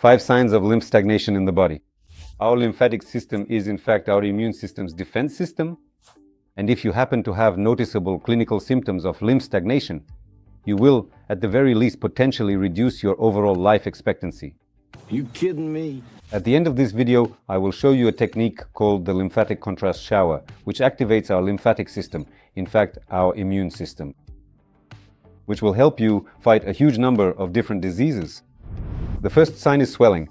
5 signs of lymph stagnation in the body. Our lymphatic system is in fact our immune system's defense system. And if you happen to have noticeable clinical symptoms of lymph stagnation, you will, at the very least, potentially reduce your overall life expectancy. You kidding me? At the end of this video, I will show you a technique called the lymphatic contrast shower, which activates our lymphatic system, in fact, our immune system, which will help you fight a huge number of different diseases. The first sign is swelling.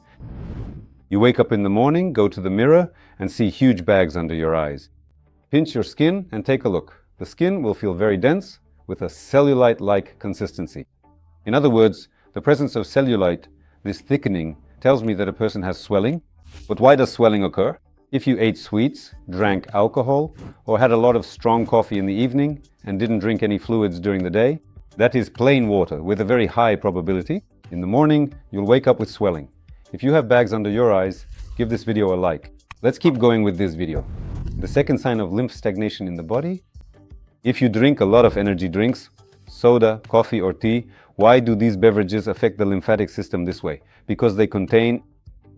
You wake up in the morning, go to the mirror, and see huge bags under your eyes. Pinch your skin and take a look. The skin will feel very dense, with a cellulite-like consistency. In other words, the presence of cellulite, this thickening, tells me that a person has swelling. But why does swelling occur? If you ate sweets, drank alcohol, or had a lot of strong coffee in the evening and didn't drink any fluids during the day, that is plain water with a very high probability. In the morning, you'll wake up with swelling. If you have bags under your eyes, give this video a like. Let's keep going with this video. The second sign of lymph stagnation in the body. If you drink a lot of energy drinks, soda, coffee or tea, why do these beverages affect the lymphatic system this way? Because they contain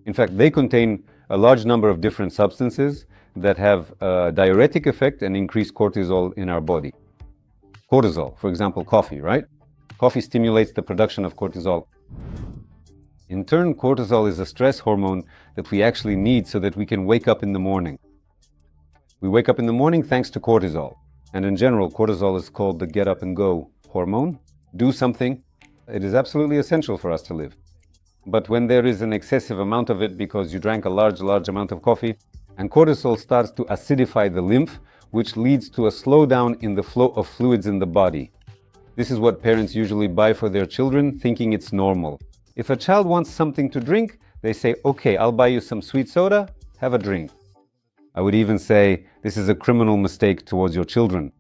a large number of different substances that have a diuretic effect and increase cortisol in our body. Cortisol, for example, coffee, right? Coffee stimulates the production of cortisol. In turn, cortisol is a stress hormone that we actually need so that we can wake up in the morning. We wake up in the morning thanks to cortisol. And in general, cortisol is called the get up and go hormone. Do something. It is absolutely essential for us to live. But when there is an excessive amount of it because you drank a large amount of coffee, and cortisol starts to acidify the lymph, which leads to a slowdown in the flow of fluids in the body. This is what parents usually buy for their children, thinking it's normal. If a child wants something to drink, they say, okay, I'll buy you some sweet soda, have a drink. I would even say this is a criminal mistake towards your children.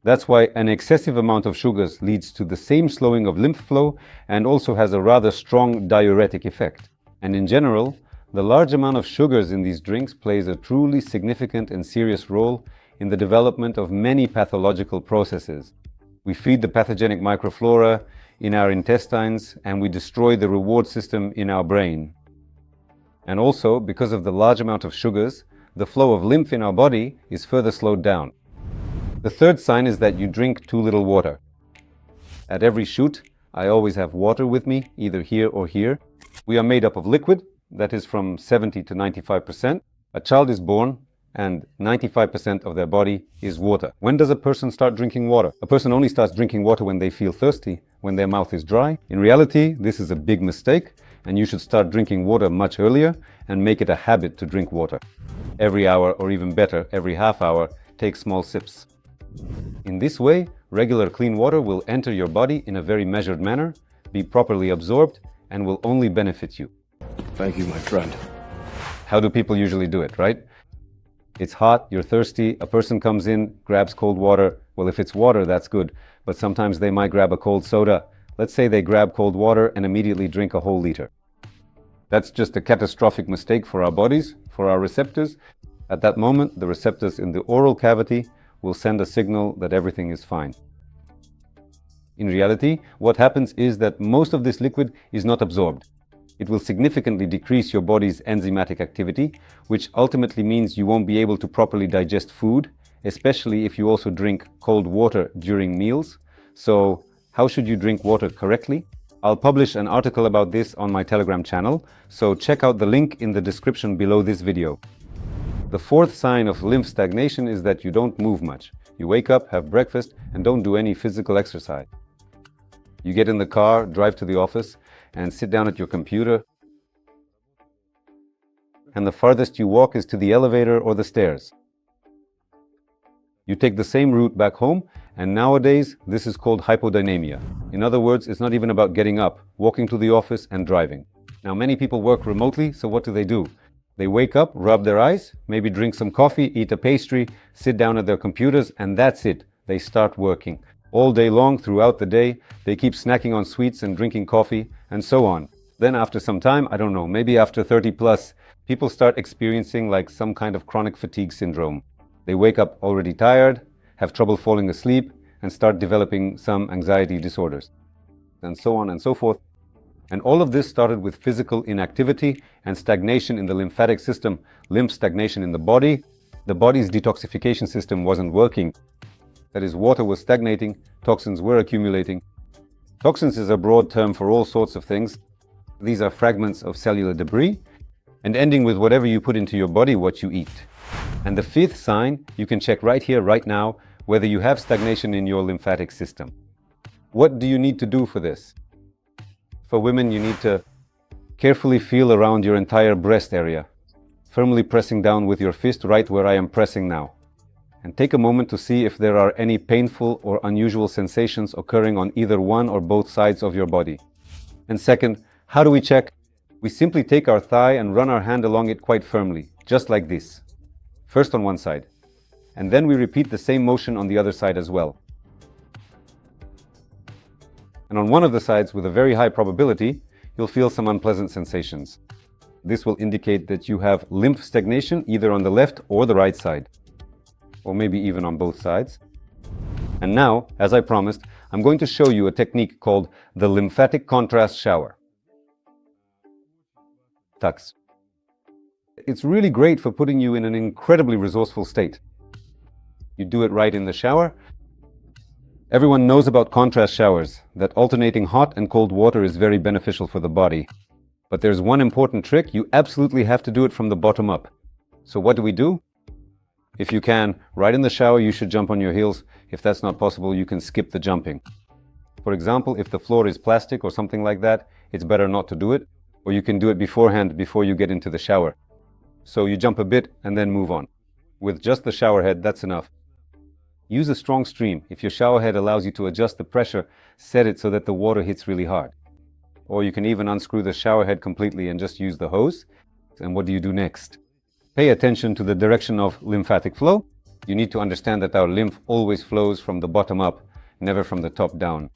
That's why an excessive amount of sugars leads to the same slowing of lymph flow and also has a rather strong diuretic effect. And in general, the large amount of sugars in these drinks plays a truly significant and serious role in the development of many pathological processes. We feed the pathogenic microflora in our intestines and we destroy the reward system in our brain. And also, because of the large amount of sugars, the flow of lymph in our body is further slowed down. The third sign is that you drink too little water. At every shoot, I always have water with me, either here or here. We are made up of liquid, that is from 70 to 95%. A child is born and 95% of their body is water. When does a person start drinking water? A person only starts drinking water when they feel thirsty, when their mouth is dry. In reality, this is a big mistake, and you should start drinking water much earlier and make it a habit to drink water. Every hour, or even better, every half hour, take small sips. In this way, regular clean water will enter your body in a very measured manner, be properly absorbed, and will only benefit you. Thank you, my friend. How do people usually do it, right? It's hot, you're thirsty, a person comes in, grabs cold water. Well, if it's water, that's good, but sometimes they might grab a cold soda. Let's say they grab cold water and immediately drink a whole liter. That's just a catastrophic mistake for our bodies, for our receptors. At that moment, the receptors in the oral cavity will send a signal that everything is fine. In reality, what happens is that most of this liquid is not absorbed. It will significantly decrease your body's enzymatic activity, which ultimately means you won't be able to properly digest food, especially if you also drink cold water during meals. So, how should you drink water correctly? I'll publish an article about this on my Telegram channel, so check out the link in the description below this video. The fourth sign of lymph stagnation is that you don't move much. You wake up, have breakfast, and don't do any physical exercise. You get in the car, drive to the office, and sit down at your computer, and the farthest you walk is to the elevator or the stairs. You take the same route back home, and nowadays this is called hypodynamia. In other words, it's not even about getting up, walking to the office and driving. Now, many people work remotely, so what do? They wake up, rub their eyes, maybe drink some coffee, eat a pastry, sit down at their computers, and that's it. They start working. All day long, throughout the day, they keep snacking on sweets and drinking coffee, and so on. Then after some time, I don't know, maybe after 30 plus, people start experiencing like some kind of chronic fatigue syndrome. They wake up already tired, have trouble falling asleep, and start developing some anxiety disorders, and so on and so forth. And all of this started with physical inactivity and stagnation in the lymphatic system, lymph stagnation in the body. The body's detoxification system wasn't working. That is, water was stagnating, toxins were accumulating. Toxins is a broad term for all sorts of things. These are fragments of cellular debris, and ending with whatever you put into your body, what you eat. And the fifth sign, you can check right here, right now, whether you have stagnation in your lymphatic system. What do you need to do for this? For women, you need to carefully feel around your entire breast area, firmly pressing down with your fist right where I am pressing now. And take a moment to see if there are any painful or unusual sensations occurring on either one or both sides of your body. And second, how do we check? We simply take our thigh and run our hand along it quite firmly, just like this. First on one side, and then we repeat the same motion on the other side as well. And on one of the sides, with a very high probability, you'll feel some unpleasant sensations. This will indicate that you have lymph stagnation either on the left or the right side, or maybe even on both sides. And now, as I promised, I'm going to show you a technique called the lymphatic contrast shower. Tux. It's really great for putting you in an incredibly resourceful state. You do it right in the shower. Everyone knows about contrast showers, that alternating hot and cold water is very beneficial for the body. But there's one important trick: you absolutely have to do it from the bottom up. So what do? If you can, right in the shower, you should jump on your heels. If that's not possible, you can skip the jumping. For example, if the floor is plastic or something like that, it's better not to do it, or you can do it beforehand before you get into the shower. So you jump a bit and then move on. With just the shower head, that's enough. Use a strong stream. If your shower head allows you to adjust the pressure, set it so that the water hits really hard. Or you can even unscrew the shower head completely and just use the hose. And what do you do next? Pay attention to the direction of lymphatic flow. You need to understand that our lymph always flows from the bottom up, never from the top down.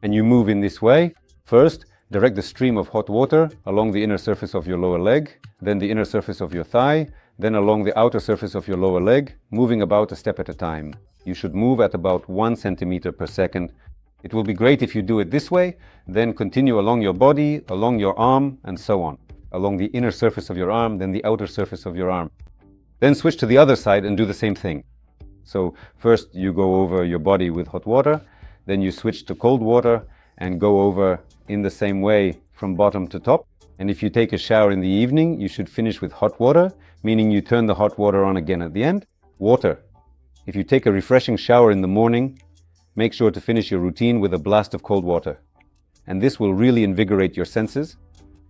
And you move in this way. First, direct the stream of hot water along the inner surface of your lower leg, then the inner surface of your thigh, then along the outer surface of your lower leg, moving about a step at a time. You should move at about 1 centimeter per second. It will be great if you do it this way, then continue along your body, along your arm, and so on. Along the inner surface of your arm, then the outer surface of your arm. Then switch to the other side and do the same thing. So first you go over your body with hot water, then you switch to cold water and go over in the same way from bottom to top. And if you take a shower in the evening, you should finish with hot water, meaning you turn the hot water on again at the end. Water. If you take a refreshing shower in the morning, make sure to finish your routine with a blast of cold water. And this will really invigorate your senses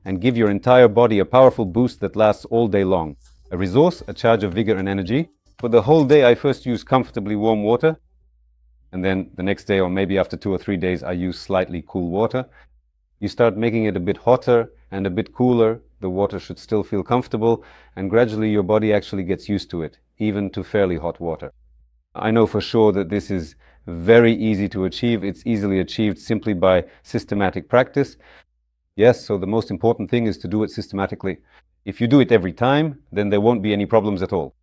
and give your entire body a powerful boost that lasts all day long. A resource, a charge of vigor and energy. For the whole day, I first use comfortably warm water. And then the next day, or maybe after 2 or 3 days, I use slightly cool water. You start making it a bit hotter and a bit cooler. The water should still feel comfortable, and gradually your body actually gets used to it, even to fairly hot water. I know for sure that this is very easy to achieve. It's easily achieved simply by systematic practice. Yes, so the most important thing is to do it systematically. If you do it every time, then there won't be any problems at all.